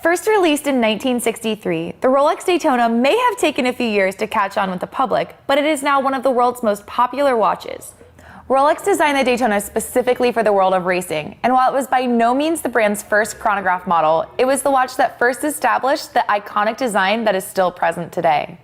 First released in 1963, the Rolex Daytona may have taken a few years to catch on with the public, but it is now one of the world's most popular watches. Rolex designed the Daytona specifically for the world of racing, and while it was by no means the brand's first chronograph model, it was the watch that first established the iconic design that is still present today.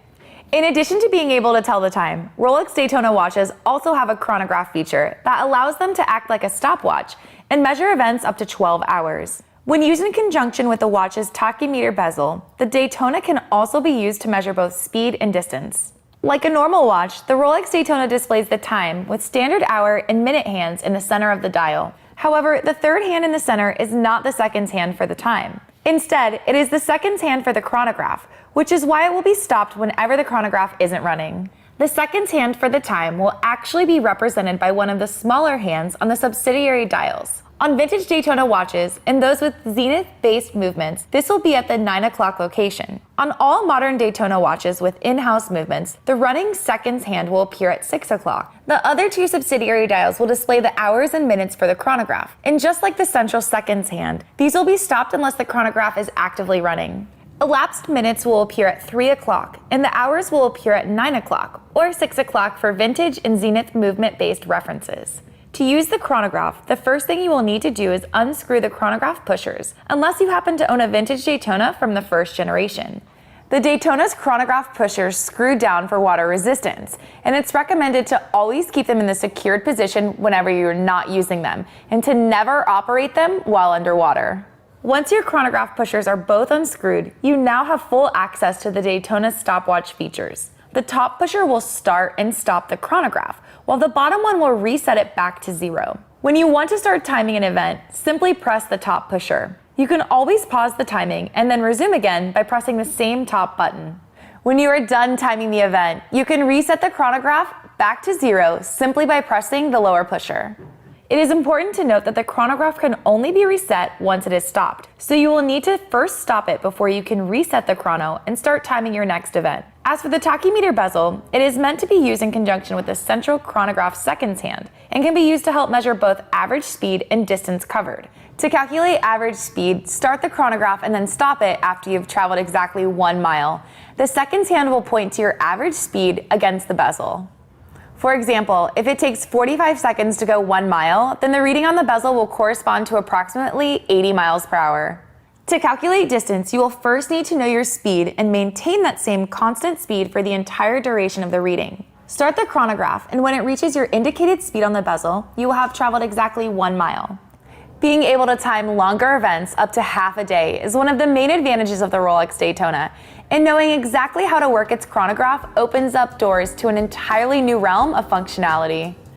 In addition to being able to tell the time, Rolex Daytona watches also have a chronograph feature that allows them to act like a stopwatch and measure events up to 12 hours. When used in conjunction with the watch's tachymeter bezel, the Daytona can also be used to measure both speed and distance. Like a normal watch, the Rolex Daytona displays the time with standard hour and minute hands in the center of the dial. However, the third hand in the center is not the seconds hand for the time. Instead, it is the seconds hand for the chronograph, which is why it will be stopped whenever the chronograph isn't running. The seconds hand for the time will actually be represented by one of the smaller hands on the subsidiary dials. On vintage Daytona watches and those with zenith-based movements, this will be at the 9 o'clock location. On all modern Daytona watches with in-house movements, the running seconds hand will appear at 6 o'clock. The other two subsidiary dials will display the hours and minutes for the chronograph. And just like the central seconds hand, these will be stopped unless the chronograph is actively running. Elapsed minutes will appear at 3 o'clock, and the hours will appear at 9 o'clock, or 6 o'clock for vintage and zenith movement-based references. To use the chronograph, the first thing you will need to do is unscrew the chronograph pushers, unless you happen to own a vintage Daytona from the first generation. The Daytona's chronograph pushers screw down for water resistance, and it's recommended to always keep them in the secured position whenever you're not using them, and to never operate them while underwater. Once your chronograph pushers are both unscrewed, you now have full access to the Daytona's stopwatch features. The top pusher will start and stop the chronograph, while the bottom one will reset it back to 0. When you want to start timing an event, simply press the top pusher. You can always pause the timing and then resume again by pressing the same top button. When you are done timing the event, you can reset the chronograph back to 0 simply by pressing the lower pusher. It is important to note that the chronograph can only be reset once it is stopped, so you will need to first stop it before you can reset the chrono and start timing your next event. As for the tachymeter bezel, it is meant to be used in conjunction with the central chronograph seconds hand and can be used to help measure both average speed and distance covered. To calculate average speed, start the chronograph and then stop it after you've traveled exactly 1 mile. The seconds hand will point to your average speed against the bezel. For example, if it takes 45 seconds to go 1 mile, then the reading on the bezel will correspond to approximately 80 miles per hour. To calculate distance, you will first need to know your speed and maintain that same constant speed for the entire duration of the reading. Start the chronograph, and when it reaches your indicated speed on the bezel, you will have traveled exactly 1 mile. Being able to time longer events up to half a day is one of the main advantages of the Rolex Daytona, and knowing exactly how to work its chronograph opens up doors to an entirely new realm of functionality.